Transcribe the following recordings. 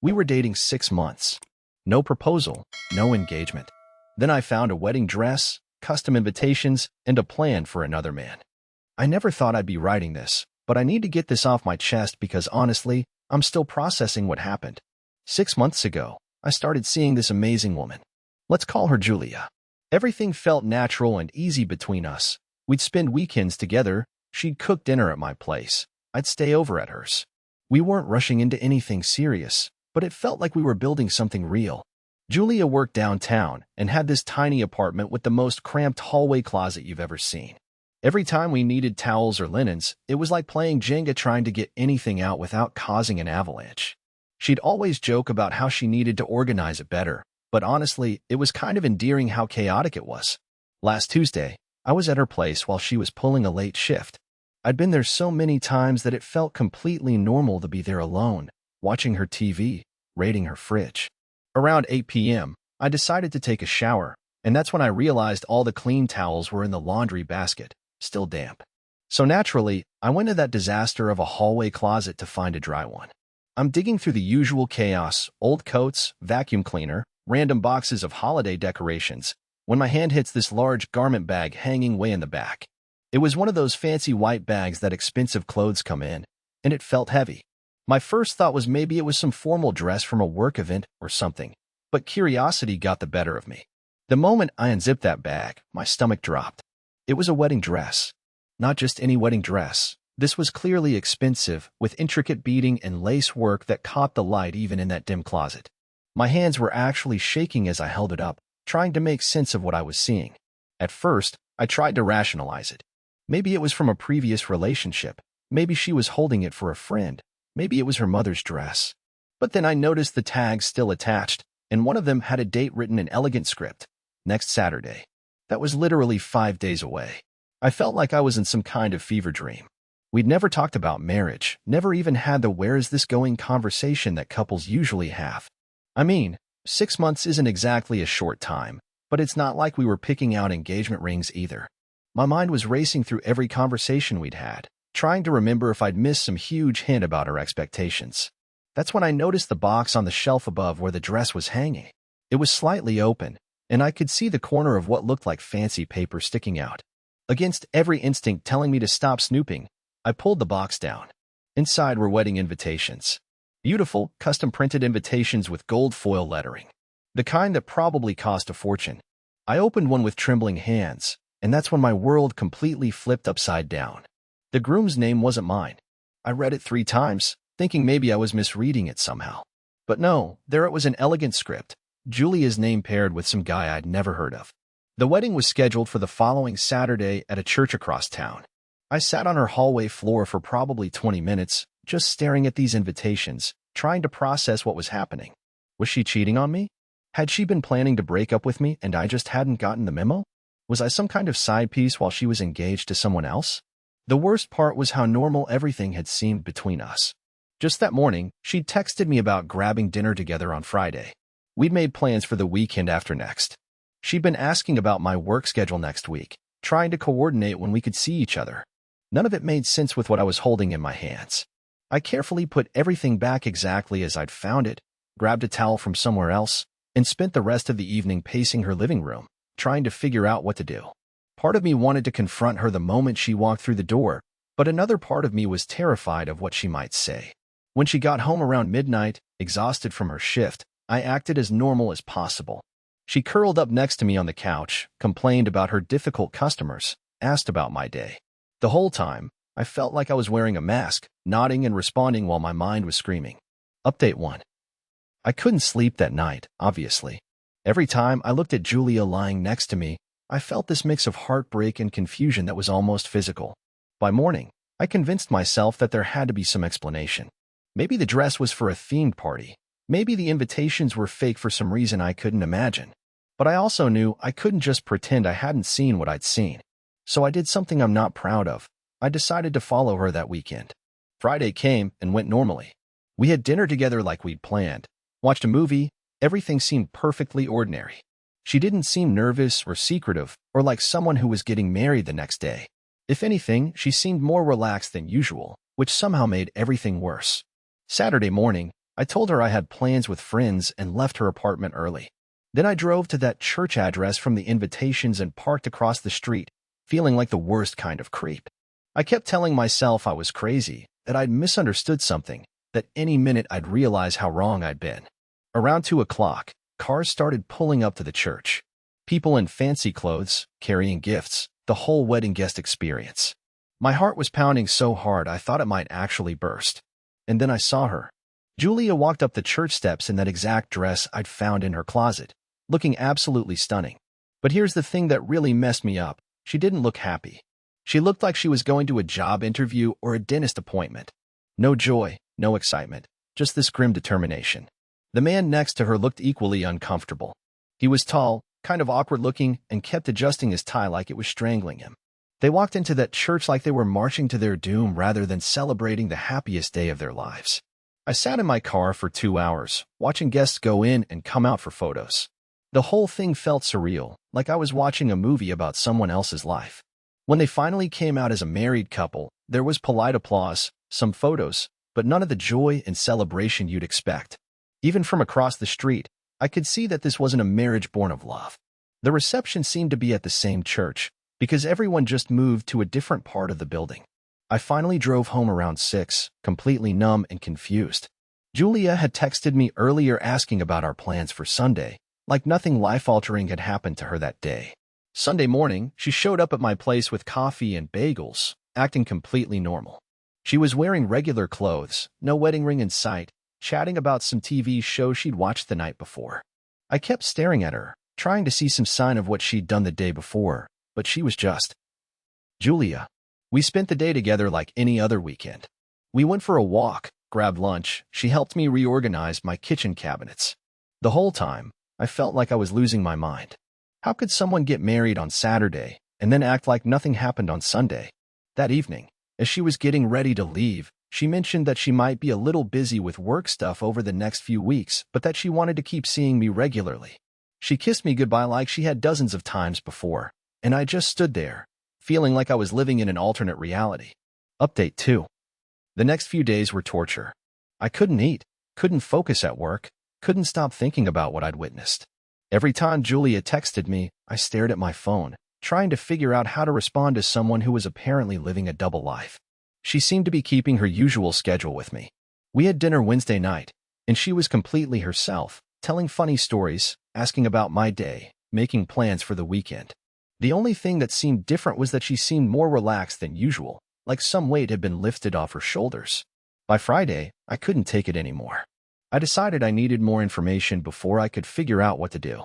We were dating 6 months. No proposal, no engagement. Then I found a wedding dress, custom invitations, and a plan for another man. I never thought I'd be writing this, but I need to get this off my chest because honestly, I'm still processing what happened. 6 months ago, I started seeing this amazing woman. Let's call her Julia. Everything felt natural and easy between us. We'd spend weekends together. She'd cook dinner at my place. I'd stay over at hers. We weren't rushing into anything serious, but it felt like we were building something real. Julia worked downtown and had this tiny apartment with the most cramped hallway closet you've ever seen. Every time we needed towels or linens, it was like playing Jenga trying to get anything out without causing an avalanche. She'd always joke about how she needed to organize it better, but honestly, it was kind of endearing how chaotic it was. Last Tuesday, I was at her place while she was pulling a late shift. I'd been there so many times that it felt completely normal to be there alone, watching her TV, raiding her fridge. Around 8 p.m., I decided to take a shower, and that's when I realized all the clean towels were in the laundry basket, still damp. So naturally, I went to that disaster of a hallway closet to find a dry one. I'm digging through the usual chaos, old coats, vacuum cleaner, random boxes of holiday decorations, when my hand hits this large garment bag hanging way in the back. It was one of those fancy white bags that expensive clothes come in, and it felt heavy. My first thought was maybe it was some formal dress from a work event or something, but curiosity got the better of me. The moment I unzipped that bag, my stomach dropped. It was a wedding dress. Not just any wedding dress. This was clearly expensive, with intricate beading and lace work that caught the light even in that dim closet. My hands were actually shaking as I held it up, trying to make sense of what I was seeing. At first, I tried to rationalize it. Maybe it was from a previous relationship. Maybe she was holding it for a friend. Maybe it was her mother's dress. But then I noticed the tags still attached, and one of them had a date written in elegant script. Next Saturday. That was literally 5 days away. I felt like I was in some kind of fever dream. We'd never talked about marriage, never even had the where is this going conversation that couples usually have. I mean, 6 months isn't exactly a short time, but it's not like we were picking out engagement rings either. My mind was racing through every conversation we'd had, trying to remember if I'd missed some huge hint about her expectations. That's when I noticed the box on the shelf above where the dress was hanging. It was slightly open, and I could see the corner of what looked like fancy paper sticking out. Against every instinct telling me to stop snooping, I pulled the box down. Inside were wedding invitations. Beautiful, custom-printed invitations with gold foil lettering. The kind that probably cost a fortune. I opened one with trembling hands, and that's when my world completely flipped upside down. The groom's name wasn't mine. I read it 3 times, thinking maybe I was misreading it somehow. But no, there it was in elegant script, Julia's name paired with some guy I'd never heard of. The wedding was scheduled for the following Saturday at a church across town. I sat on her hallway floor for probably 20 minutes, just staring at these invitations, trying to process what was happening. Was she cheating on me? Had she been planning to break up with me and I just hadn't gotten the memo? Was I some kind of side piece while she was engaged to someone else? The worst part was how normal everything had seemed between us. Just that morning, she'd texted me about grabbing dinner together on Friday. We'd made plans for the weekend after next. She'd been asking about my work schedule next week, trying to coordinate when we could see each other. None of it made sense with what I was holding in my hands. I carefully put everything back exactly as I'd found it, grabbed a towel from somewhere else, and spent the rest of the evening pacing her living room, trying to figure out what to do. Part of me wanted to confront her the moment she walked through the door, but another part of me was terrified of what she might say. When she got home around midnight, exhausted from her shift, I acted as normal as possible. She curled up next to me on the couch, complained about her difficult customers, asked about my day. The whole time, I felt like I was wearing a mask, nodding and responding while my mind was screaming. Update 1. I couldn't sleep that night, obviously. Every time I looked at Julia lying next to me, I felt this mix of heartbreak and confusion that was almost physical. By morning, I convinced myself that there had to be some explanation. Maybe the dress was for a themed party. Maybe the invitations were fake for some reason I couldn't imagine. But I also knew I couldn't just pretend I hadn't seen what I'd seen. So I did something I'm not proud of. I decided to follow her that weekend. Friday came and went normally. We had dinner together like we'd planned, watched a movie. Everything seemed perfectly ordinary. She didn't seem nervous or secretive or like someone who was getting married the next day. If anything, she seemed more relaxed than usual, which somehow made everything worse. Saturday morning, I told her I had plans with friends and left her apartment early. Then I drove to that church address from the invitations and parked across the street, feeling like the worst kind of creep. I kept telling myself I was crazy, that I'd misunderstood something, that any minute I'd realize how wrong I'd been. Around 2 o'clock, cars started pulling up to the church. People in fancy clothes, carrying gifts, the whole wedding guest experience. My heart was pounding so hard I thought it might actually burst. And then I saw her. Julia walked up the church steps in that exact dress I'd found in her closet, looking absolutely stunning. But here's the thing that really messed me up. She didn't look happy. She looked like she was going to a job interview or a dentist appointment. No joy, no excitement, just this grim determination. The man next to her looked equally uncomfortable. He was tall, kind of awkward looking, and kept adjusting his tie like it was strangling him. They walked into that church like they were marching to their doom rather than celebrating the happiest day of their lives. I sat in my car for 2 hours, watching guests go in and come out for photos. The whole thing felt surreal, like I was watching a movie about someone else's life. When they finally came out as a married couple, there was polite applause, some photos, but none of the joy and celebration you'd expect. Even from across the street, I could see that this wasn't a marriage born of love. The reception seemed to be at the same church, because everyone just moved to a different part of the building. I finally drove home around 6, completely numb and confused. Julia had texted me earlier asking about our plans for Sunday, like nothing life-altering had happened to her that day. Sunday morning, she showed up at my place with coffee and bagels, acting completely normal. She was wearing regular clothes, no wedding ring in sight, chatting about some TV show she'd watched the night before. I kept staring at her, trying to see some sign of what she'd done the day before, but she was just Julia. We spent the day together like any other weekend. We went for a walk, grabbed lunch, she helped me reorganize my kitchen cabinets. The whole time, I felt like I was losing my mind. How could someone get married on Saturday and then act like nothing happened on Sunday? That evening, as she was getting ready to leave, she mentioned that she might be a little busy with work stuff over the next few weeks, but that she wanted to keep seeing me regularly. She kissed me goodbye like she had dozens of times before, and I just stood there, feeling like I was living in an alternate reality. Update 2. The next few days were torture. I couldn't eat, couldn't focus at work, couldn't stop thinking about what I'd witnessed. Every time Julia texted me, I stared at my phone, trying to figure out how to respond to someone who was apparently living a double life. She seemed to be keeping her usual schedule with me. We had dinner Wednesday night, and she was completely herself, telling funny stories, asking about my day, making plans for the weekend. The only thing that seemed different was that she seemed more relaxed than usual, like some weight had been lifted off her shoulders. By Friday, I couldn't take it anymore. I decided I needed more information before I could figure out what to do.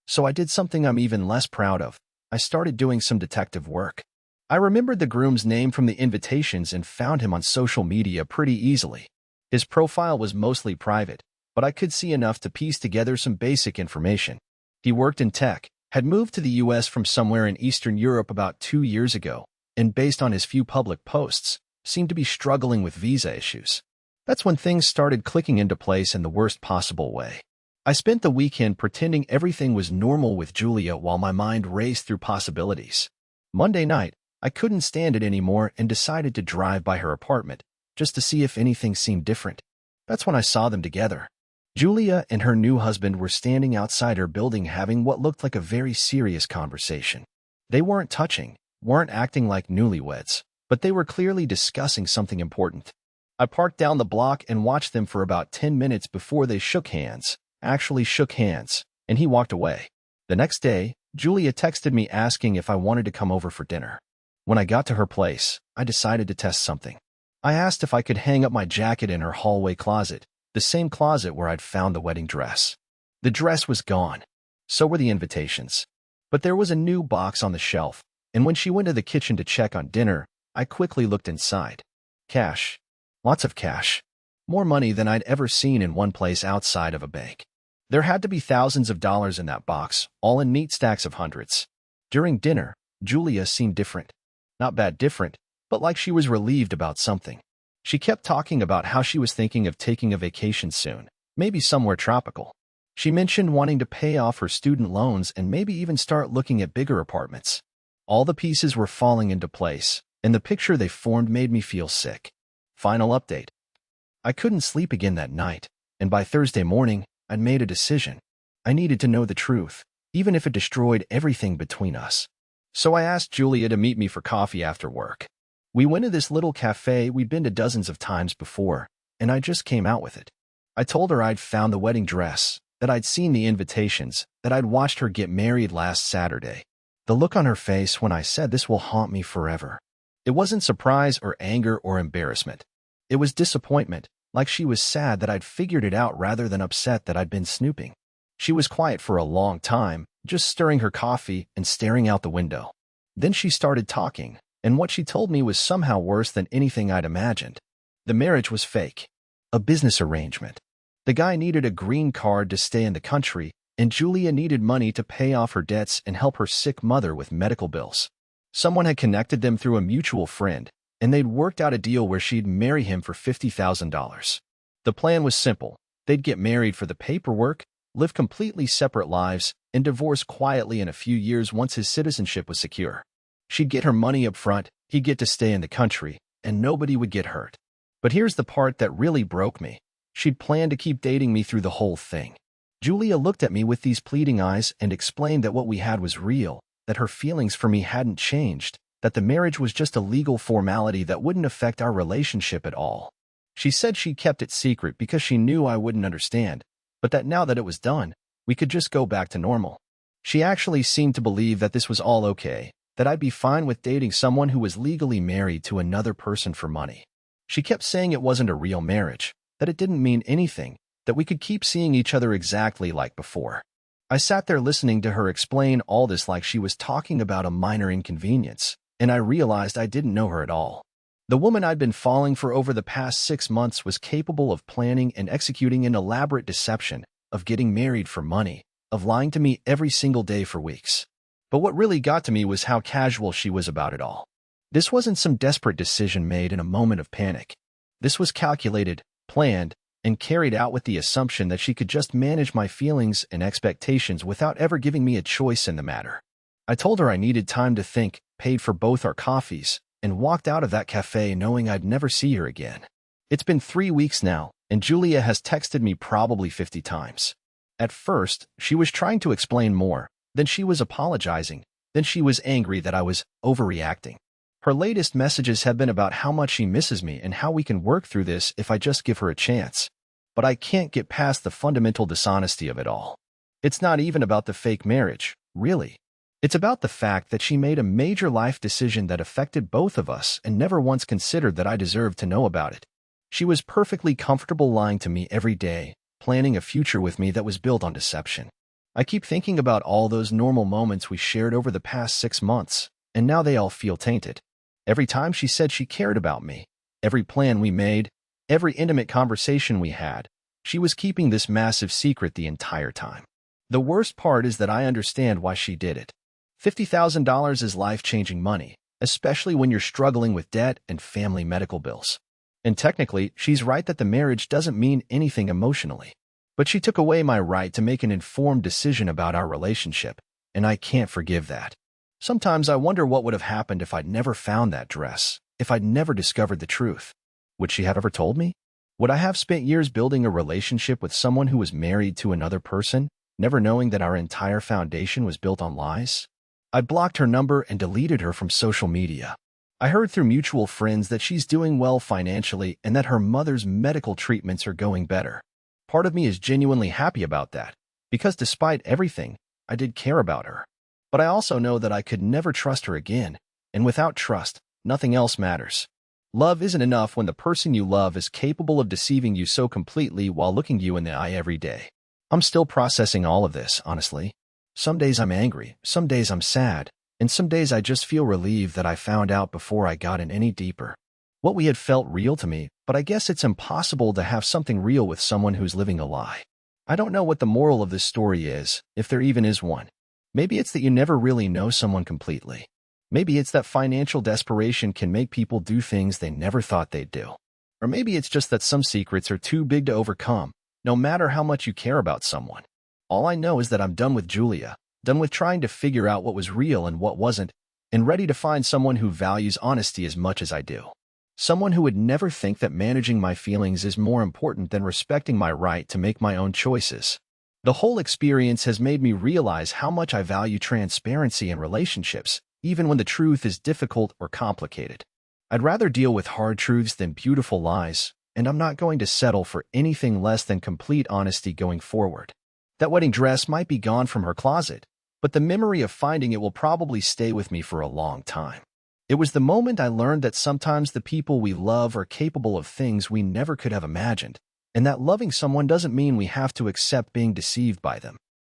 So I did something I'm even less proud of. I started doing some detective work. I remembered the groom's name from the invitations and found him on social media pretty easily. His profile was mostly private, but I could see enough to piece together some basic information. He worked in tech, had moved to the US from somewhere in Eastern Europe about 2 years ago, and based on his few public posts, seemed to be struggling with visa issues. That's when things started clicking into place in the worst possible way. I spent the weekend pretending everything was normal with Julia while my mind raced through possibilities. Monday night, I couldn't stand it anymore and decided to drive by her apartment, just to see if anything seemed different. That's when I saw them together. Julia and her new husband were standing outside her building having what looked like a very serious conversation. They weren't touching, weren't acting like newlyweds, but they were clearly discussing something important. I parked down the block and watched them for about 10 minutes before they actually shook hands, and he walked away. The next day, Julia texted me asking if I wanted to come over for dinner. When I got to her place, I decided to test something. I asked if I could hang up my jacket in her hallway closet, the same closet where I'd found the wedding dress. The dress was gone. So were the invitations. But there was a new box on the shelf, and when she went to the kitchen to check on dinner, I quickly looked inside. Cash. Lots of cash. More money than I'd ever seen in one place outside of a bank. There had to be thousands of dollars in that box, all in neat stacks of hundreds. During dinner, Julia seemed different. Not bad different, but like she was relieved about something. She kept talking about how she was thinking of taking a vacation soon, maybe somewhere tropical. She mentioned wanting to pay off her student loans and maybe even start looking at bigger apartments. All the pieces were falling into place, and the picture they formed made me feel sick. Final update. I couldn't sleep again that night. And by Thursday morning, I'd made a decision. I needed to know the truth, even if it destroyed everything between us. So I asked Julia to meet me for coffee after work. We went to this little cafe we'd been to dozens of times before, and I just came out with it. I told her I'd found the wedding dress, that I'd seen the invitations, that I'd watched her get married last Saturday. The look on her face when I said this will haunt me forever. It wasn't surprise or anger or embarrassment. It was disappointment, like she was sad that I'd figured it out rather than upset that I'd been snooping. She was quiet for a long time, just stirring her coffee and staring out the window. Then she started talking, and what she told me was somehow worse than anything I'd imagined. The marriage was fake. A business arrangement. The guy needed a green card to stay in the country, and Julia needed money to pay off her debts and help her sick mother with medical bills. Someone had connected them through a mutual friend, and they'd worked out a deal where she'd marry him for $50,000. The plan was simple. They'd get married for the paperwork, live completely separate lives, and divorce quietly in a few years once his citizenship was secure. She'd get her money up front, he'd get to stay in the country, and nobody would get hurt. But here's the part that really broke me. She'd planned to keep dating me through the whole thing. Julia looked at me with these pleading eyes and explained that what we had was real, that her feelings for me hadn't changed, that the marriage was just a legal formality that wouldn't affect our relationship at all. She said she kept it secret because she knew I wouldn't understand, but that now that it was done, we could just go back to normal. She actually seemed to believe that this was all okay, that I'd be fine with dating someone who was legally married to another person for money. She kept saying it wasn't a real marriage, that it didn't mean anything, that we could keep seeing each other exactly like before. I sat there listening to her explain all this like she was talking about a minor inconvenience, and I realized I didn't know her at all. The woman I'd been falling for over the past 6 months was capable of planning and executing an elaborate deception, of getting married for money, of lying to me every single day for weeks. But what really got to me was how casual she was about it all. This wasn't some desperate decision made in a moment of panic. This was calculated, planned, and carried out with the assumption that she could just manage my feelings and expectations without ever giving me a choice in the matter. I told her I needed time to think, paid for both our coffees, and walked out of that cafe knowing I'd never see her again. It's been 3 weeks now, and Julia has texted me probably 50 times. At first, she was trying to explain more, then she was apologizing, then she was angry that I was overreacting. Her latest messages have been about how much she misses me and how we can work through this if I just give her a chance. But I can't get past the fundamental dishonesty of it all. It's not even about the fake marriage, really. It's about the fact that she made a major life decision that affected both of us and never once considered that I deserved to know about it. She was perfectly comfortable lying to me every day, planning a future with me that was built on deception. I keep thinking about all those normal moments we shared over the past 6 months, and now they all feel tainted. Every time she said she cared about me, every plan we made, every intimate conversation we had, she was keeping this massive secret the entire time. The worst part is that I understand why she did it. $50,000 is life-changing money, especially when you're struggling with debt and family medical bills. And technically, she's right that the marriage doesn't mean anything emotionally. But she took away my right to make an informed decision about our relationship, and I can't forgive that. Sometimes I wonder what would have happened if I'd never found that dress, if I'd never discovered the truth. Would she have ever told me? Would I have spent years building a relationship with someone who was married to another person, never knowing that our entire foundation was built on lies? I blocked her number and deleted her from social media. I heard through mutual friends that she's doing well financially and that her mother's medical treatments are going better. Part of me is genuinely happy about that, because despite everything, I did care about her. But I also know that I could never trust her again, and without trust, nothing else matters. Love isn't enough when the person you love is capable of deceiving you so completely while looking you in the eye every day. I'm still processing all of this, honestly. Some days I'm angry, some days I'm sad, and some days I just feel relieved that I found out before I got in any deeper. What we had felt real to me, but I guess it's impossible to have something real with someone who's living a lie. I don't know what the moral of this story is, if there even is one. Maybe it's that you never really know someone completely. Maybe it's that financial desperation can make people do things they never thought they'd do. Or maybe it's just that some secrets are too big to overcome, no matter how much you care about someone. All I know is that I'm done with Julia, done with trying to figure out what was real and what wasn't, and ready to find someone who values honesty as much as I do. Someone who would never think that managing my feelings is more important than respecting my right to make my own choices. The whole experience has made me realize how much I value transparency in relationships, even when the truth is difficult or complicated. I'd rather deal with hard truths than beautiful lies, and I'm not going to settle for anything less than complete honesty going forward. That wedding dress might be gone from her closet, but the memory of finding it will probably stay with me for a long time. It was the moment I learned that sometimes the people we love are capable of things we never could have imagined, and that loving someone doesn't mean we have to accept being deceived by them.